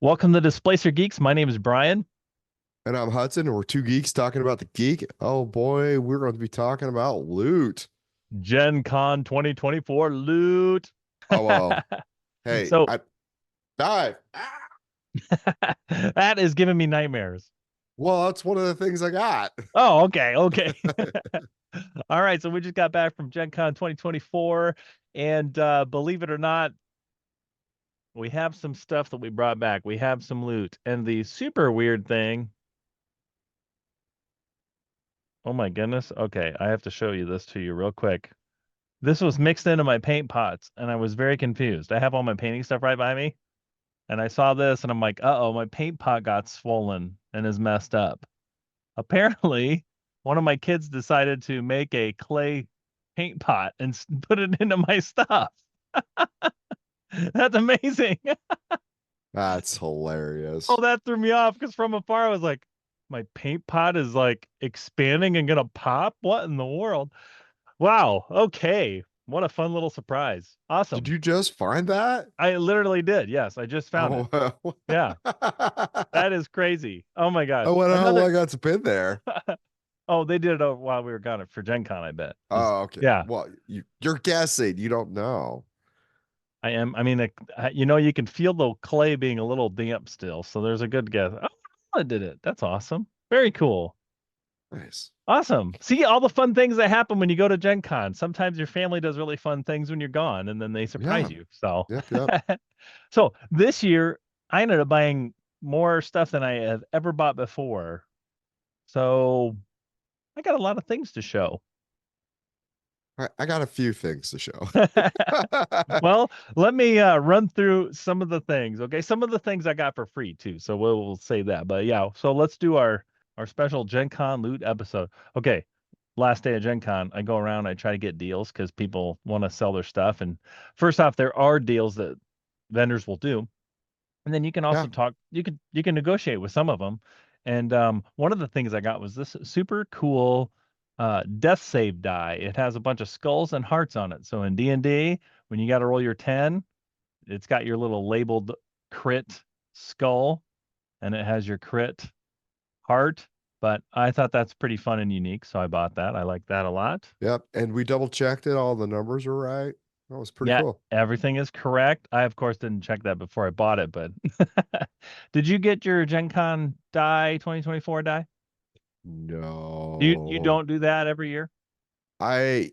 Welcome to Displacer Geeks. My name is Brian. And I'm Hudson, and we're two geeks talking about the geek. Oh boy, we're going to be talking about loot. Gen Con 2024 loot. Oh well, hey, So I dive. Ah! that is giving me nightmares. Well, that's one of the things I got. Oh, okay, okay. All right, so we just got back from Gen Con 2024, and believe it or not, we have some stuff that we brought back. We have some loot, and the super weird thing. Oh my goodness. Okay, I have to show you this to you real quick. This was mixed into my paint pots, and I was very confused. I have all my painting stuff right by me. And I saw this and I'm like, uh-oh, my paint pot got swollen and is messed up. Apparently, one of my kids decided to make a clay paint pot and put it into my stuff. That's amazing. That's Oh, hilarious. that threw me off because from afar I was like, my paint pot is like expanding and gonna pop? What in the world? Wow. Okay. What a fun little surprise. Did Awesome. you just find that? I literally did. Yes, I just found it. Oh, well. Yeah, that is crazy. Oh my I gosh. wonder how Another. long that's been there. Oh, they did it while we were gone for Gen Con, I bet. Oh, okay. Yeah, Well, you're guessing. You don't know. I am. I mean, you can feel the clay being a little damp still, so there's a good guess. Oh, I did it. That's awesome. Very cool. Nice. Awesome. See all the fun things that happen when you go to Gen Con. Sometimes your family does really fun things when you're gone, and then they surprise Yeah. you. So, Yep. Yep. so this year I ended up buying more stuff than I have ever bought before. So I got a lot of things to show. I got a few things to show. Well, let me run through some of the things. Okay, some of the things I got for free too, so we'll say that. But yeah, so let's do our special Gen Con loot episode. Okay, last day of Gen Con, I go around, I try to get deals because people want to sell their stuff. And first off, there are deals that vendors will do, and then you can also Yeah. talk. You can negotiate with some of them. And one of the things I got was this super cool death save die. It has a bunch of skulls and hearts on it. So in D&D, when you got to roll your 10, it's got your little labeled crit skull, and it has your crit heart. But I thought that's pretty fun and unique, so I bought that. I like that a lot. Yep. And we double checked it. All the numbers are right. That was pretty Yeah, cool. everything is correct. I, of course, didn't check that before I bought it, but did you get your Gen Con die 2024 die? You No. don't do that every year? I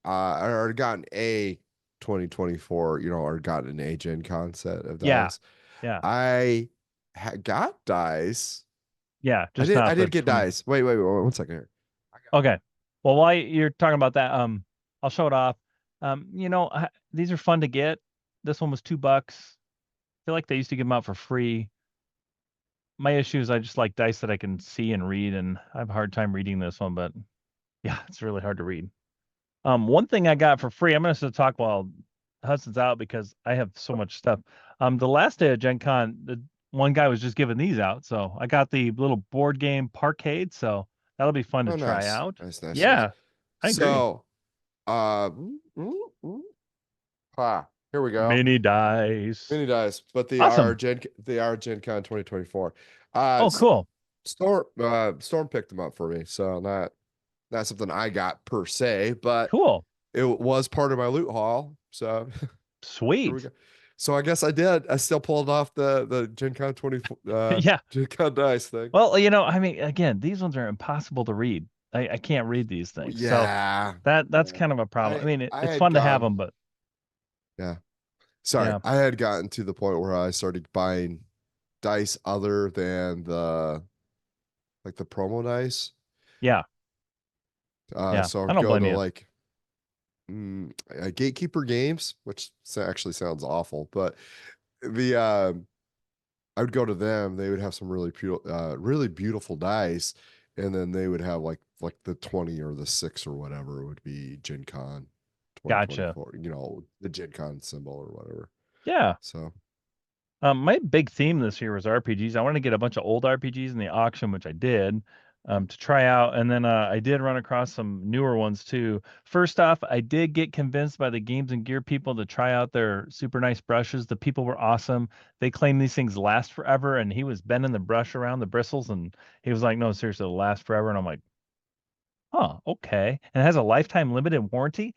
already got an A 2024, or got an A Gen Con set of Yeah, dice. yeah, I got dice. yeah. I Just did I not for did get 20. dice. Wait, 1 second here. I got Okay. Well, while you're talking about that, I'll show it off. These are fun to get. This one was $2. I feel like they used to give them out for free. My issue is I just like dice that I can see and read, and I have a hard time reading this one, but yeah, it's really hard to read. One thing I got for free, I'm gonna still talk while Hudson's out because I have so much stuff. The last day of Gen Con, the one guy was just giving these out, so I got the little board game parkade, so that'll be fun to Oh, try nice. out. Nice. Yeah, I agree. So, mm, mm, mm. Here we go. Mini dice. Mini dice, but Awesome. they are Gen Con 2024. Uh Oh, S- cool. Storm picked them up for me, so not something I got per se, but Cool. it was part of my loot haul. So here we Sweet. go. So I guess I did. I still pulled off the Gen Con 24 Yeah. Gen Con dice thing. Well, I mean, again, these ones are impossible to read. I can't read these things. So Yeah. that's Yeah. kind of a problem. I mean, I it's had fun to have gone. them, but Yeah. Sorry. yeah. I had gotten to the point where I started buying dice other than the promo dice. Yeah. Yeah. So I I would don't go blame to you. Gatekeeper Games, which actually sounds awful, but the I would go to them. They would have some really beautiful dice, and then they would have like the 20 or the 6 or whatever would be Gen Con Gotcha. 2024. The Gen Con symbol or whatever. Yeah. So My big theme this year was RPGs. I wanted to get a bunch of old RPGs in the auction, which I did. to try out. And then I did run across some newer ones too. First off, I did get convinced by the Games and Gear people to try out their super nice brushes. The people were awesome. They claim these things last forever, and he was bending the brush around the bristles, and he was like, "No, seriously, it'll last forever." And I'm like, "Huh, okay." And it has a lifetime limited warranty.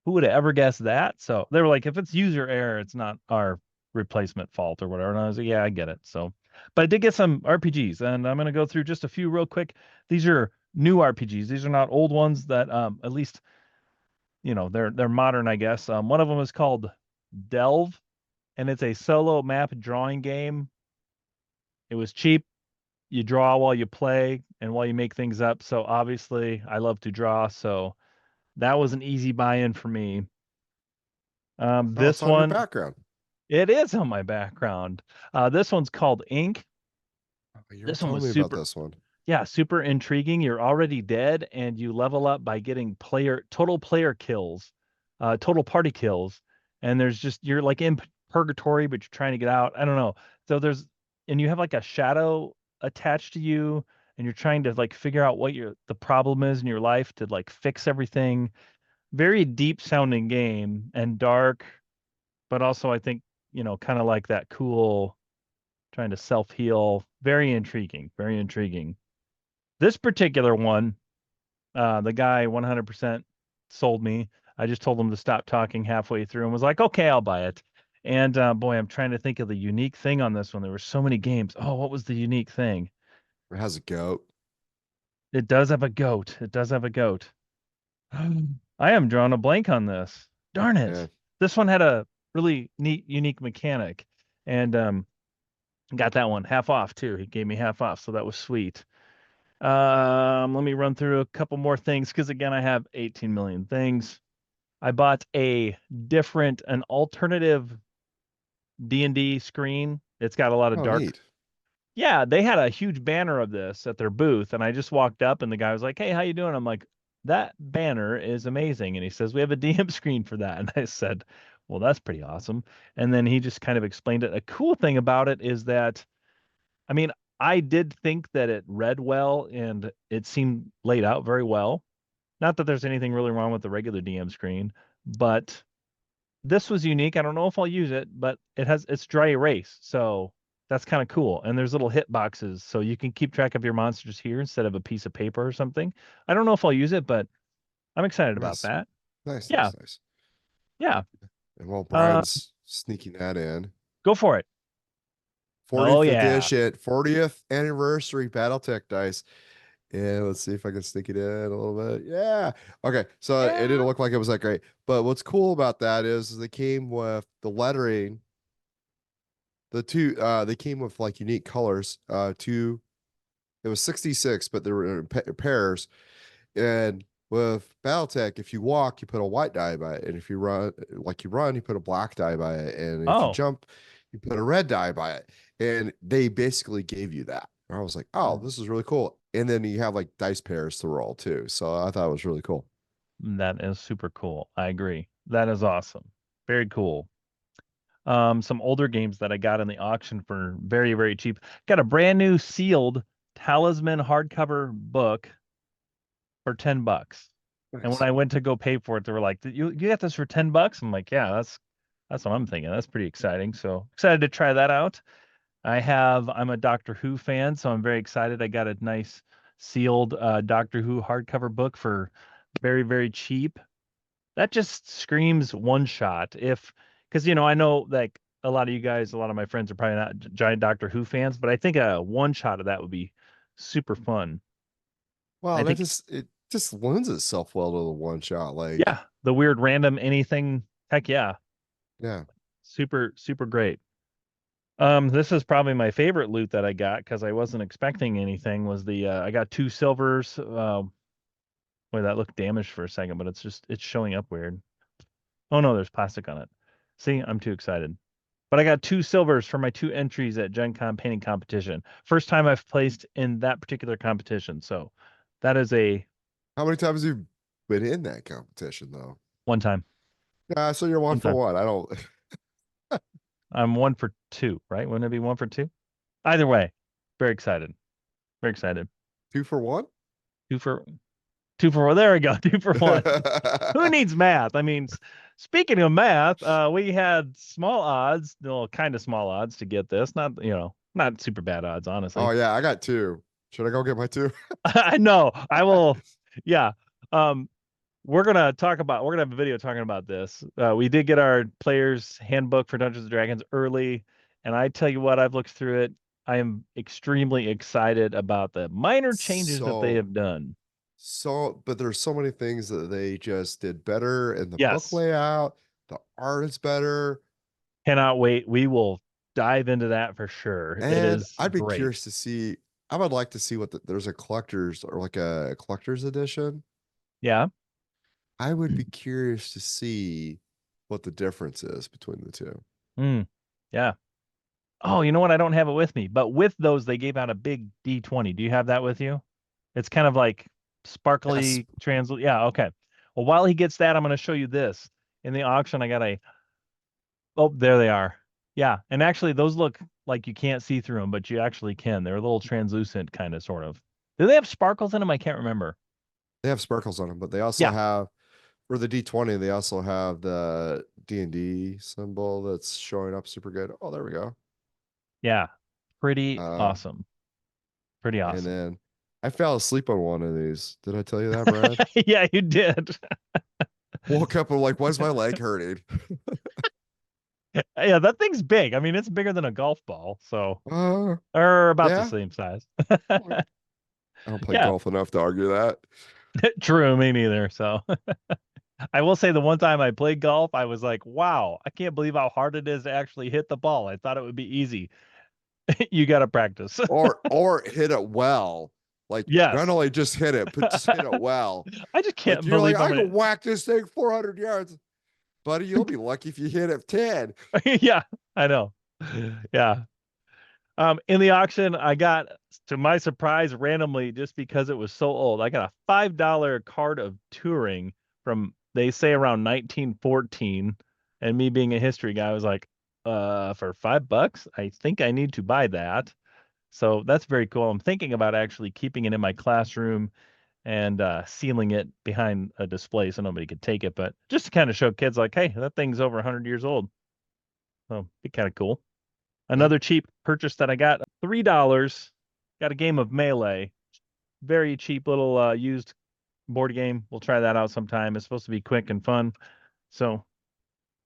Who would have ever guessed that? So they were like, if it's user error, it's not our replacement fault or whatever. And I was like, yeah, I get it. So, but I did get some RPGs, and I'm going to go through just a few real quick. These are new RPGs. These are not old ones that, at least, they're modern, I guess. One of them is called Delve, and it's a solo map drawing game. It was cheap. You draw while you play and while you make things up. So obviously, I love to draw. So that was an easy buy-in for me. Oh, it's This on your one, background. it is on my background. This one's called Ink. Oh, you were This one telling was me about super, this one. yeah, super intriguing. You're already dead, and you level up by getting total player kills, total party kills. And there's just you're like in purgatory, but you're trying to get out. I don't know. So and you have like a shadow attached to you, and you're trying to like figure out what the problem is in your life to like fix everything. Very deep sounding game and dark, but also I think, kind of like that cool trying to self-heal. Very intriguing, very intriguing. This particular one, the guy 100% sold me. I just told him to stop talking halfway through and was like, okay, I'll buy it. And boy, I'm trying to think of the unique thing on this one. There were so many games. Oh, what was the unique thing? It has a goat. It does have a goat. It does have a goat. I am drawing a blank on this. Darn Yeah, it. This one had a really neat, unique mechanic. And got that one half off too. He gave me half off, so that was sweet. Let me run through a couple more things because again, I have 18 million things. I bought an alternative D&D screen. It's got a lot of oh, dark. neat. Yeah, they had a huge banner of this at their booth, and I just walked up, and the guy was like, "Hey, how you doing?" I'm like, "That banner is amazing," and he says, "We have a DM screen for that," and I said, "Well, that's pretty awesome." And then he just kind of explained it. A cool thing about it is that I mean, I did think that it read well and it seemed laid out very well. Not that there's anything really wrong with the regular DM screen, but this was unique. I don't know if I'll use it, but it's dry erase, so that's kind of cool. And there's little hit boxes, so you can keep track of your monsters here instead of a piece of paper or something. I don't know if I'll use it, but I'm excited about Nice. that. Nice, Yeah, nice, nice. yeah. And while Uh, Brian's sneaking that in, go for it. Oh 40th yeah. edition, 40th anniversary Battletech dice. And let's see if I can sneak it in a little bit. Yeah. Okay. So it Yeah. didn't look like it was that great. But what's cool about that is they came with the lettering, they came with like unique colors. It was 66, but they were in pairs. And with Battletech, if you walk, you put a white die by it. And if you run, you put a black die by it. And if you Oh. jump, you put a red die by it. And they basically gave you that. And I was like, oh, this is really cool. And then you have like dice pairs to roll too. So I thought it was really cool. That is super cool. I agree. That is awesome. Very cool. Some older games that I got in the auction for very, very cheap. Got a brand new sealed Talisman hardcover book for $10. And when Nice. I went to go pay for it, they were like, You got this for $10?" I'm like, yeah, that's what I'm thinking. That's pretty exciting. So excited to try that out. I'm a Doctor Who fan, so I'm very excited. I got a nice sealed Doctor Who hardcover book for very, very cheap. That just screams one shot. Because I know like a lot of you guys, a lot of my friends are probably not giant Doctor Who fans, but I think a one shot of that would be super fun. I Wow, that think, just it just lends itself well to the one shot. Like, yeah, the weird random anything, heck yeah, yeah. super, super great. This is probably my favorite loot that I got because I wasn't expecting anything. Was the I got two silvers. Boy, that looked damaged for a second, but it's showing up weird. Oh no, there's plastic on it. See, I'm too excited. But I got two silvers for my two entries at Gen Con painting competition. First time I've placed in that particular competition. So that is a How many times have you been in that competition though? one time. Yeah, so you're one One for time. one. I don't. I'm one for two, right? Wouldn't it be one for two? Either way, very excited. Very excited. Two for one? Two for there we go. 2 for 1. Who needs math? I mean, speaking of math, we had small odds, well, kind of small odds to get this. Not, not super bad odds, Oh honestly. yeah, I got two. Should I go get my two? I know. I will. Yeah. Um, we're gonna have a video talking about this. We did get our player's handbook for Dungeons and Dragons early, and I tell you what, I've looked through it. I am extremely excited about the minor changes that they So have done. but there's so many things that they just did better in the book Yes. layout. The art is better. Cannot wait. We will dive into that for sure. It And is I'd be great. curious to see. I would like to see there's a collector's or like a collector's edition. Yeah. I would be curious to see what the difference is between the two. Mm, yeah. Oh, you know what? I don't have it with me, but with those, they gave out a big D20. Do you have that with you? It's kind of like Yes. sparkly Yeah. Okay. Well, while he gets that, I'm going to show you this. In the auction, I got oh, there they are. Yeah. And actually, those look like you can't see through them, but you actually can. They're a little translucent, kind of, sort of. Do they have sparkles in them? I can't remember. They have sparkles on them, but they also Yeah. have for the D20, they also have the D&D symbol that's showing up super good. Oh, there we go. Yeah. Pretty Uh, awesome. Pretty and awesome. then I fell asleep on one of these. Did I tell you that, Brad? Yeah, you did. Woke up and like, why's my leg hurting? Yeah, that thing's big. I mean, it's bigger than a golf ball, so Uh, or about the yeah. same size. I don't play Yeah, golf enough to argue that. true, me neither. So I will say the one time I played golf, I was like, wow, I can't believe how hard it is to actually hit the ball. I thought it would be easy. You got to practice. Or hit it well. Like not Yes. only just hit it, but just hit it well. I just Like can't you're like, believe how I many. can whack this thing 400 yards. Buddy, you'll be lucky if you hit it 10. Yeah, I know. Yeah. In the auction, I got, to my surprise, randomly, just because it was so old, I got a $5 card of touring from, they say, around 1914. And me being a history guy, I was like, for $5, I think I need to buy that. So that's very cool. I'm thinking about actually keeping it in my classroom and sealing it behind a display so nobody could take it. But just to kind of show kids, like, hey, that thing's over 100 years old. So be kind of cool. Yeah. Another cheap purchase that I got, $3. Got a game of Melee. Very cheap little used board game. We'll try that out sometime. It's supposed to be quick and fun. So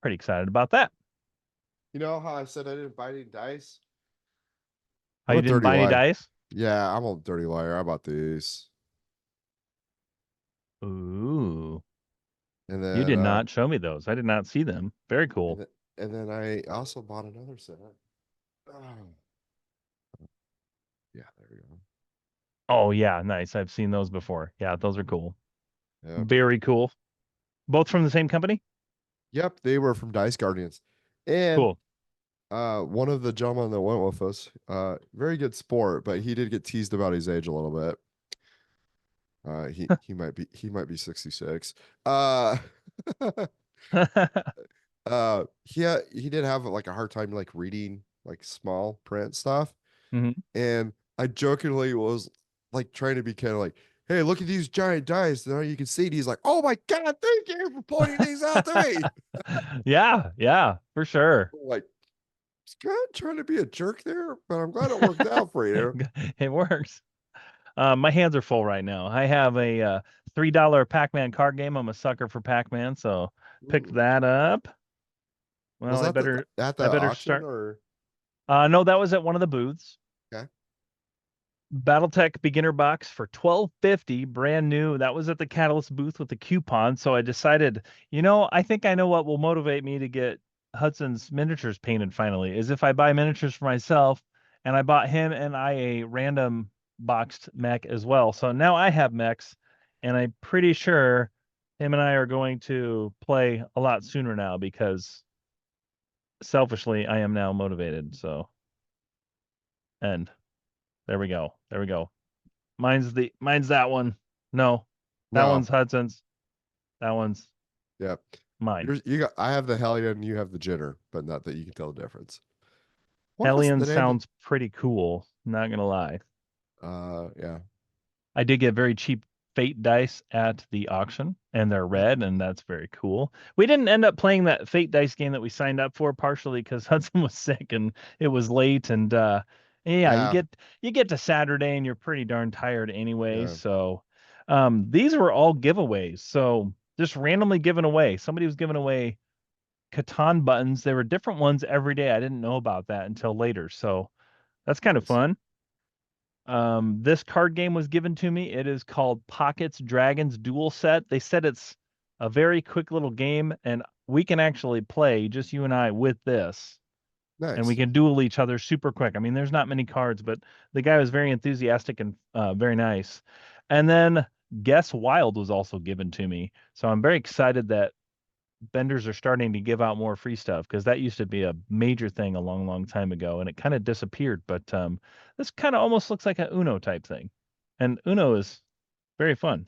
pretty excited about that. You know how I said I didn't buy any dice? Oh, I'm you a didn't dirty buy any liar. dice? Yeah, I'm a dirty liar. I bought these. Ooh. And You then did not show me those. I did not see them. Very and cool. then, and then I also bought another set. Oh, yeah, there we go. Oh yeah, nice. I've seen those before. Yeah, those are cool. Yep. Very cool. Both from the same company? Yep, they were from Dice Guardians. And Cool. one of the gentlemen that went with us, very good sport, but he did get teased about his age a little bit. He might be 66. Uh he did have like a hard time like reading like small print stuff. Hmm. And I jokingly was like trying to be kind of like, hey, look at these giant dice. Now you can see it. He's like, oh my God, thank you for pointing these out to me. Yeah, yeah, for sure. Like, it's kind of trying to be a jerk there, but I'm glad it worked out for you. It works. My hands are full right now. I have a $3 Pac-Man card game. I'm a sucker for Pac-Man, so picked Ooh. that up. Was Well, that at I the better auction start. or No, that was at one of the booths. okay? Battletech beginner box for 12.50, brand new. That was at the Catalyst booth with the coupon. So I decided, I think I know what will motivate me to get Hudson's miniatures painted finally, is if I buy miniatures for myself, and I bought him and I a random boxed mech as well. So now I have mechs, and I'm pretty sure him and I are going to play a lot sooner now because selfishly I am now motivated. So, and there we go. There we go. Mine's that one. No, that No. one's Hudson's. That one's Yeah. mine. I have the Hellion, you have the Jitter, but not that you can tell the difference. What was Hellion the name? sounds pretty cool. Not gonna lie. Yeah. I did get very cheap Fate dice at the auction, and they're Yeah. red, and that's very cool. We didn't end up playing that Fate dice game that we signed up for, partially because Hudson was sick and it was late, and yeah, Yeah. you get to Saturday and you're pretty darn tired anyway. Yeah. So these were all giveaways, so just randomly given away. Somebody was giving away Catan buttons. There were different ones every day. I didn't know about that until later, so that's kind of Nice. fun. This card game was given to me. It is called Pockets Dragons Duel Set. They said it's a very quick little game, and we can actually play just you and I with this, and we Nice. can duel each other super quick. I mean, there's not many cards, but the guy was very enthusiastic and very nice. And then Guess Wild was also given to me, so I'm very excited that vendors are starting to give out more free stuff because that used to be a major thing a long, long time ago, and it kind of disappeared. But this kind of almost looks like a Uno type thing, and Uno is very fun.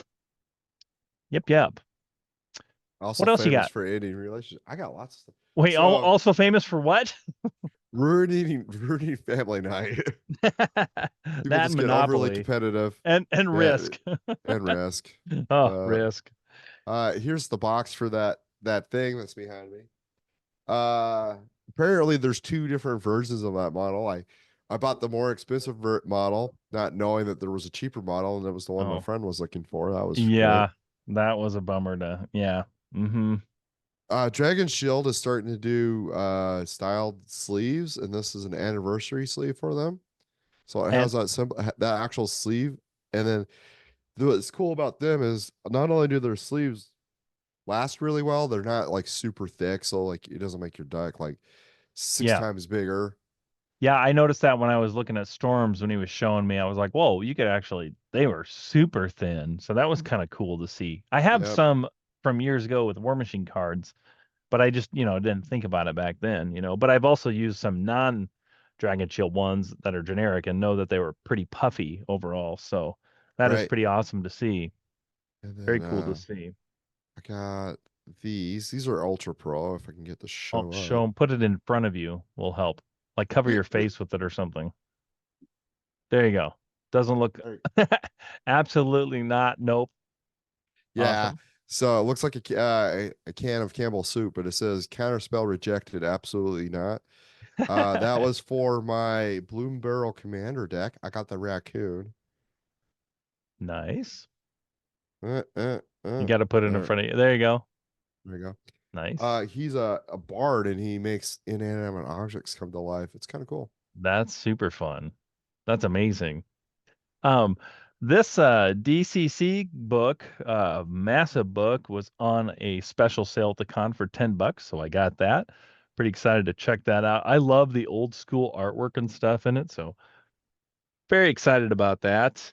Yep, yep. Also What else you famous got? for ending relationships. I got lots of stuff. Wait, So also famous for what? ruining family night. People That and just get overly Monopoly competitive. and Yeah, Risk. and risk. Oh, Uh, Risk. here's the box for that thing that's behind me. Uh, apparently there's two different versions of that model. I bought the more expensive model, not knowing that there was a cheaper model, and it was the one my Oh, friend was looking for. That was great. yeah. That was a bummer to, yeah. Mm-hmm. Dragon Shield is starting to do styled sleeves, and this is an anniversary sleeve for them. So it And has that simple that actual sleeve, and then what's cool about them is not only do their sleeves last really well, they're not like super thick, so like it doesn't make your deck like six yeah. times bigger. Yeah, I noticed that when I was looking at Storms when he was showing me. I was like, whoa, you could actually, they were super thin. So that was kind of cool to see. I have Yep, some from years ago with War Machine cards, but I just, didn't think about it back then, But I've also used some non Dragon Shield ones that are generic and know that they were pretty puffy overall. So that is right. pretty awesome to see. And Very then cool to see. I got these. These are Ultra Pro. If I can get the Oh, show up. show 'em, put it in front of you will help. Like cover your face with it or something. There you go. Doesn't look There- absolutely not. Nope. Yeah. Awesome. So it looks like a can of Campbell soup, but it says counterspell rejected. Absolutely not. That was for my Bloom Barrel Commander deck. I got the raccoon. Nice. Uh, uh, You uh, got to put it in there, front of you. There you go. there you go. Nice. He's a bard and he makes inanimate objects come to life. It's kind of cool. That's super fun. That's amazing. Um, this DCC book, massive book, was on a special sale at the con for $10, so I got that. Pretty excited to check that out. I love the old school artwork and stuff in it, so very excited about that.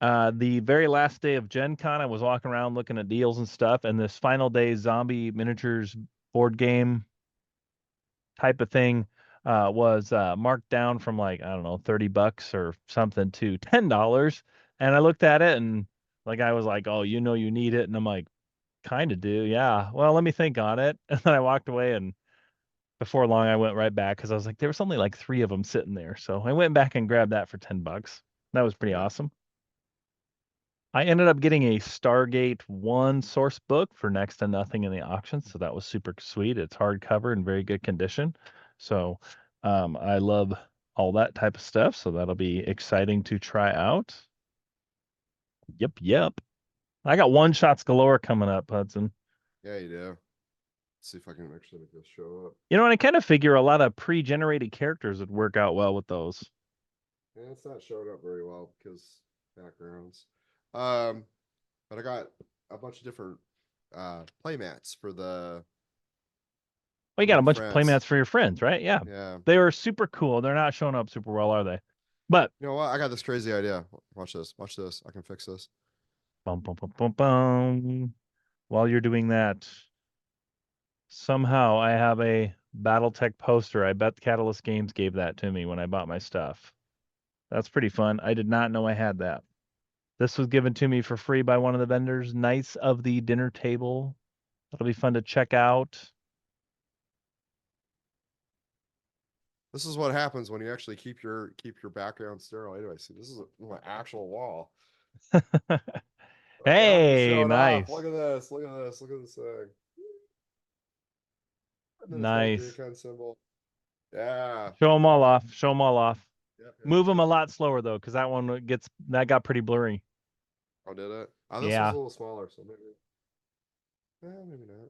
The very last day of Gen Con, I was walking around looking at deals and stuff, and this final day zombie miniatures board game type of thing was marked down from like, I don't know, $30 or something to $10. And I looked at it and the guy was like, oh, you need it. And I'm like, kind of do. Yeah. Well, let me think on it. And then I walked away, and before long I went right back because I was like, there was only like three of them sitting there. So I went back and grabbed that for $10. That was pretty Yeah. awesome. I ended up getting a Stargate 1 source book for next to nothing in the auction, so that was super sweet. It's hardcover in very good condition. So I love all that type of stuff, so that'll be exciting to try out. Yep, yep. I got one shots galore coming up, Hudson. Yeah, you do. Let's see if I can actually make this show up. And I kind of figure a lot of pre-generated characters would work out well with those. Yeah, it's not showing up very well because backgrounds. Um, but I got a bunch of different play mats Well, you for got a my bunch of friends. playmats for your friends, right? Yeah. Yeah. They are super cool. They're not showing up super well, are they? But You know what? I got this crazy idea. Watch this. Watch this. I can fix this. bum, bum, bum, bum, bum. While you're doing that, somehow I have a Battletech poster. I bet Catalyst Games gave that to me when I bought my stuff. That's pretty fun. I did not know I had that. This was given to me for free by one of the vendors. Knights of the Dinner Table. That'll be fun to check out. This is what happens when you actually keep your background sterile. Anyway, see, this is my actual wall. I got to Hey, show it off. Look nice. at this. Look at this. Look at this thing. And then it's got a Nice. Joy-Con symbol. Yeah. Show them all off. Show them all off. Yep, yep, Move them yep. a lot slower though, because that got pretty blurry. Oh, did it? Oh, this one's a Yeah. little smaller, so maybe. Maybe not.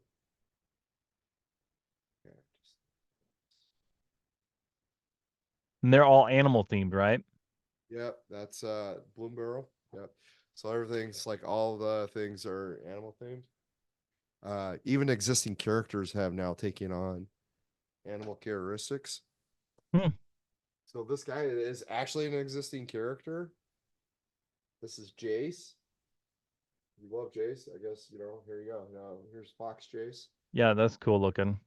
Yeah, just, And they're all animal themed, right? yep, that's Bloom Barrel. Yep. So everything's like all the things are animal themed. Even existing characters have now taken on animal characteristics. Hmm. So this guy is actually an existing character. This is Jace. You love Jace, I guess. Here you go. Now here's Fox Jace. Yeah, that's cool looking.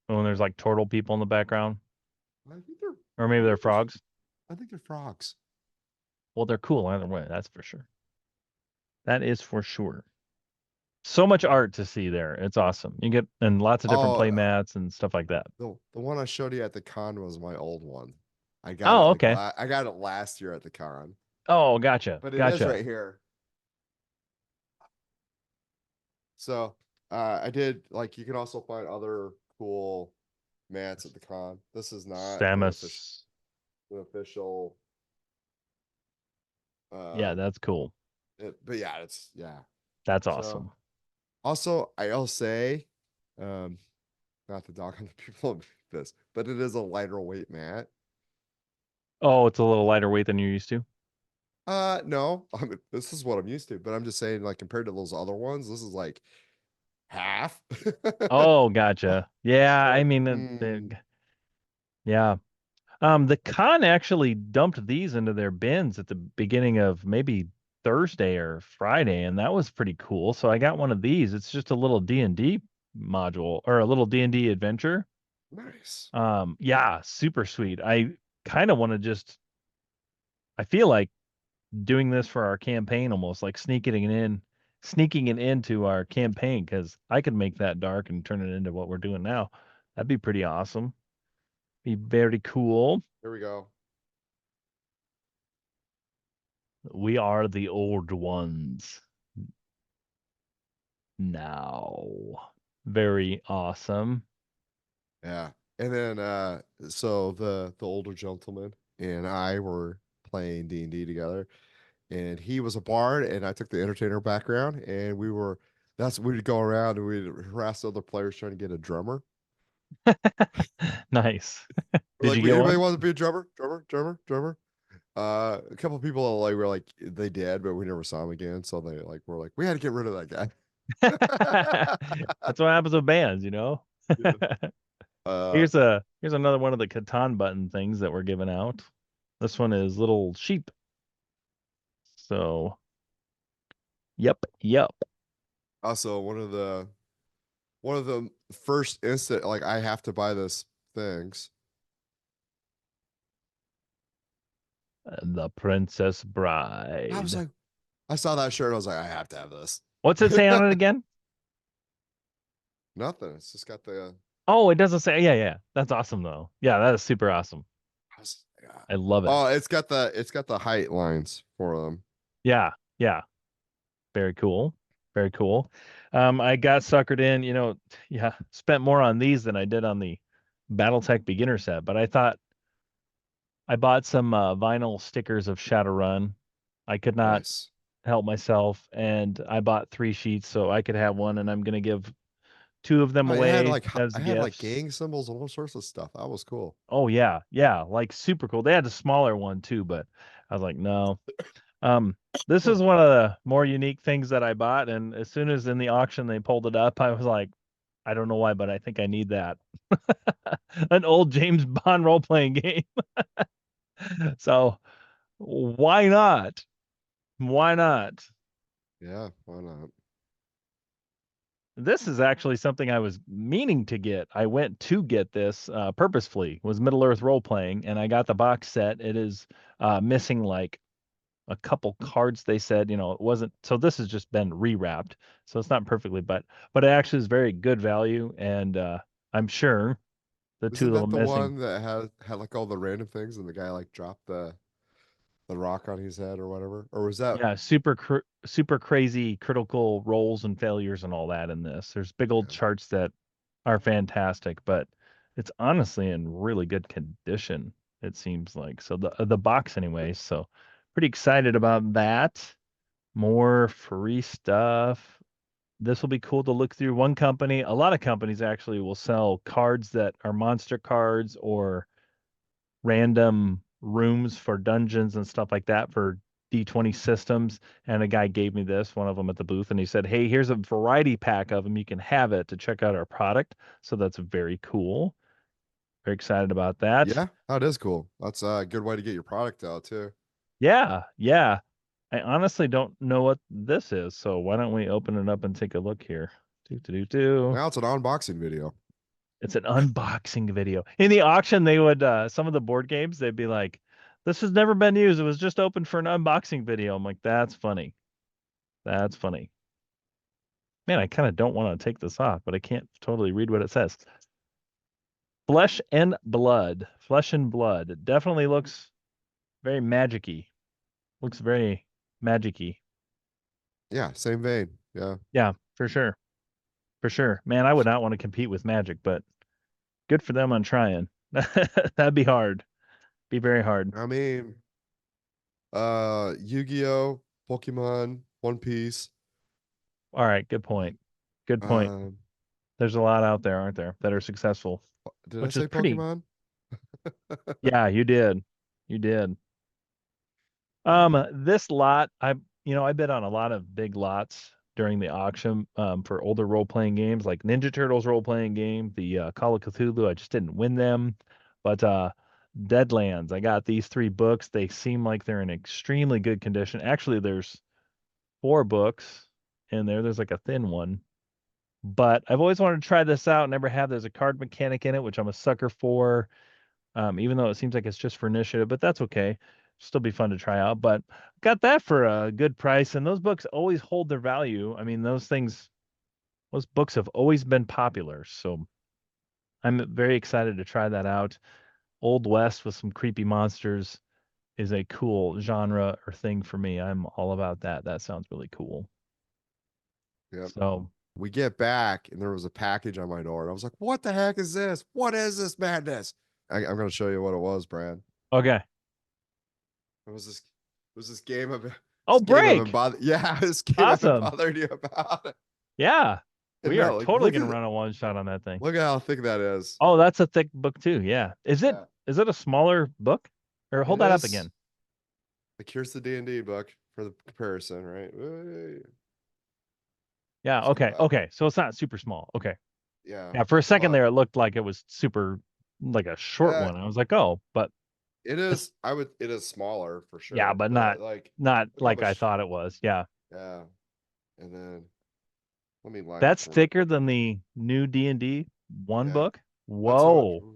Oh, and there's like turtle people in the background. I think they're. Or maybe I they're think they're. frogs. I think they're frogs. Well, they're cool either way, that's for sure. That is for sure. So much art to see there. It's awesome. You get and lots of different Oh, play mats and stuff like that. the one I showed you at the con was my old one. I got it Oh, like okay. I got it last year at the con, Oh, gotcha. but it is Gotcha. right here. So I did like you can also find other cool mats at the con. This is not Samus. an official Yeah, uh that's cool. but yeah, it's yeah. That's So awesome. also I'll say um not to dog on the people of this, but it is a lighter weight mat. Oh, it's a little lighter weight than you're used to. No, this is what I'm used to, but I'm just saying, like, compared to those other ones, this is like half. Oh, gotcha. Yeah, I Like, mean, yeah. The con actually dumped these into their bins at the beginning of maybe Thursday or Friday, and that was pretty cool. So I got one of these. It's just a little D&D module or a little D&D adventure. nice. Yeah, super sweet. I kind of want to just I feel like doing this for our campaign almost like sneaking it into our campaign because I could make that dark and turn it into what we're doing now. That'd be pretty awesome. Be very cool. Here we go. We are the old ones now. Very awesome. Yeah. And then so the older gentleman and I were playing D&D together, and he was a bard and I took the entertainer background, and we'd go around and we'd harass other players trying to get a drummer. Nice. We're Did like, you "We get anybody one? want to be a drummer? Drummer?" A couple people like were like they did, but we never saw them again. So they like were like, we had to get rid of that guy. That's what happens with bands, Yeah. Uh, Here's another one of the Catan button things that we're giving out. This one is little sheep. So, yep. also one of the first instant like I have to buy this things. The Princess I was Bride. like, I saw that shirt. I was like, I have to have this. What's it say on it again? Nothing. It's just got the. Oh, it doesn't say. Yeah. That's awesome though. Yeah, that is super awesome. Yeah. I love it. Oh, it's got the height lines for them. Yeah. Very cool. Very cool. I got suckered in, yeah, spent more on these than I did on the Battletech beginner set, but I thought I bought some vinyl stickers of Shadowrun. I could not Nice. help myself, and I bought 3 sheets so I could have one, and I'm gonna give 2 of them away as I had like gifts. gang symbols and all sorts of stuff. That was cool. Oh yeah, like super cool. They had a smaller one too, but I was like, no. Um, this is one of the more unique things that I bought, and as soon as in the auction they pulled it up, I was like, I don't know why, but I think I need that. An old James Bond role playing game. So why not? Why not? Yeah, why not? This is actually something I was meaning to get. I went to get this purposefully. Was Middle Earth role playing, and I got the box set. It is missing like a couple cards. They said, it wasn't. So this has just been rewrapped, so it's not perfectly, but it actually is very good value, and I'm sure the two Isn't of that them the missing. one that had like all the random things and the guy like dropped the the rock on his head or whatever, or was that? Yeah, super crazy critical rolls and failures and all that in this. There's big old Yeah. charts that are fantastic, but it's honestly in really good condition, it seems like. So the box anyway, so pretty excited about that. More free stuff. This will be cool to look through. One company, a lot of companies actually will sell cards that are monster cards or random rooms for dungeons and stuff like that for D20 systems. And a guy gave me this, one of them at the booth, and he said, "Hey, here's a variety pack of them. You can have it to check out our product." So that's very cool. Very excited about that. Yeah, that is cool. That's a good way to get your product out too. Yeah, yeah. I honestly don't know what this is, so why don't we open it up and take a look here? Do do do do. Now it's an unboxing video. It's an unboxing video. In the auction, they would some of the board games, they'd be like, "This has never been used. It was just open for an unboxing video." I'm like, "That's funny. That's funny." Man, I kind of don't want to take this off, but I can't totally read what it says. Flesh and blood. Flesh and blood. It definitely looks very magic-y. Looks very magic-y. Yeah, same vein. Yeah. Yeah, for sure. For sure. Man, I would not want to compete with Magic, but good for them on trying. That'd be hard. Be very hard. I mean, Yu-Gi-Oh, Pokemon, One Piece. All right, good point. Good point. Um, There's a lot out there, aren't there, that are successful, did I which is say pretty. Pokemon? Yeah, you did. You did. Yeah. This lot, I bid on a lot of big lots during the auction, for older role-playing games like Ninja Turtles role-playing game, the Call of Cthulhu. I just didn't win them, but Deadlands, I got these three books. They seem like they're in extremely good condition. Actually, there's four books in there. There's like a thin one, but I've always wanted to try this out. Never have. There's a card mechanic in it, which I'm a sucker for. Even though it seems like it's just for initiative, but that's okay. Still be fun to try out. But got that for a good price, and those books always hold their value. I mean, those books have always been popular, so I'm very excited to try that out. Old West with some creepy monsters is a cool genre or thing for me. I'm all about that. That sounds really cool. Yep. So, We get back and there was a package on my door, and I was like, "What the heck is this? What is this madness?" I'm going to show you what it was, Brad. okay. It was this game of Oh, this game I've been break. bothering. Yeah, this game I've been Awesome. bothering you about. Yeah. And We are no, like totally gonna run a one shot on that thing. look at how thick that is. Oh, that's a thick book too. Yeah. Yeah, Is it a smaller book? Or hold it that up is. again. Like here's the D&D book for the comparison, right? Yeah, Let's go okay. back. Okay. So it's not super small. Okay. Yeah, Yeah, for a second but there it looked like it was super like a short yeah, one. I was like, "Oh, but it it's is. It is smaller for yeah, sure, but but like not look how like I much. thought it was." Yeah. Yeah, and then let me line it That's for thicker than the new D&D one yeah. book. That's what. Whoa.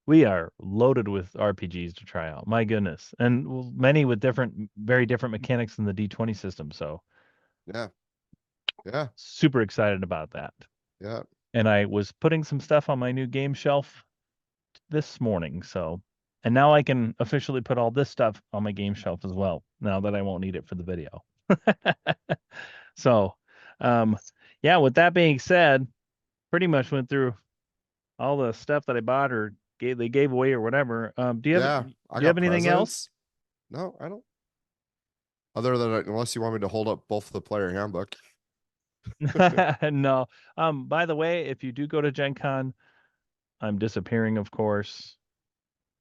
We are loaded with RPGs to try out. My goodness. And many with very different mechanics than the D20 system. So Yeah, yeah, super excited about that. yeah, And I was putting some stuff on my new game shelf this morning. So, and now I can officially put all this stuff on my game shelf as well, now that I won't need it for the video. So, um, yeah, with that being said, pretty much went through all the stuff that I bought or they gave away or whatever. yeah. Do I you have got anything else? presents. No, I don't. Other than unless you want me to hold up both the player handbook. No. By the way, if you do go to Gen Con, I'm disappearing, of course.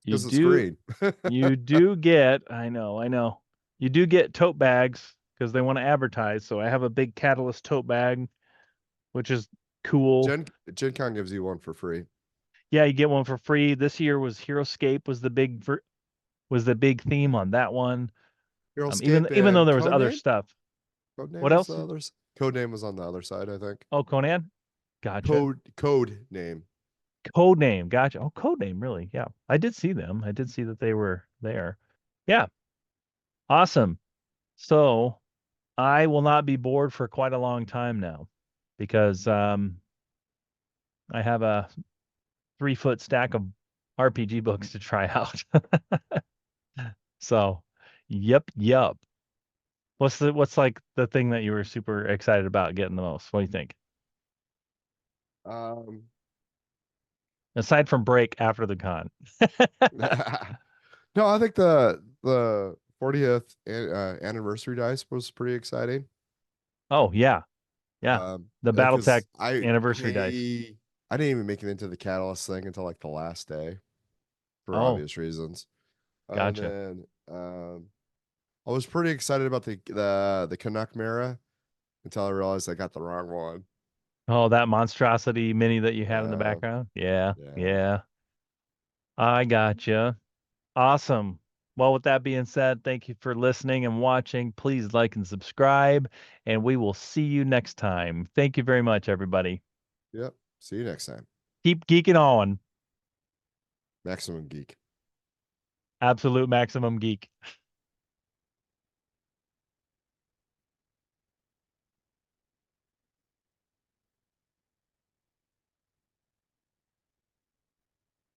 You Because the do screen. you do get, I know. You do get tote bags because they want to advertise. So I have a big Catalyst tote bag, which is cool. Gen Con gives you one for free. Yeah, you get one for free. This year was Heroescape was the big theme on that one. Heroescape Even though and there was other Codename. stuff. Codename What was the else? others. Codename was on the other side, I think. Oh, Conan. Gotcha. Code name. Codename. Gotcha. Oh, Codename, really? Yeah. I did see them. I did see that they were there. Yeah. Awesome. So I will not be bored for quite a long time now because I have a 3 foot stack of RPG books to try out. So Yep, yep. What's like the thing that you were super excited about getting the most? What do you think? Um, Aside from break after the con. no, I think the 40th anniversary dice was pretty exciting. Oh yeah, yeah. The Battletech Because I anniversary dice. I I didn't even make it into the Catalyst thing until like the last day for Oh, obvious reasons. And gotcha. then I was pretty excited about the Canuck Mara until I realized I got the wrong one. Oh, that monstrosity mini that you have in the Yeah, background. Yeah, yeah, yeah. I gotcha. Awesome. Well, with that being said, thank you for listening and watching. Please like and subscribe, and we will see you next time. Thank you very much, everybody. yep. See you next time. Keep geeking on. Maximum Geek. Absolute maximum geek.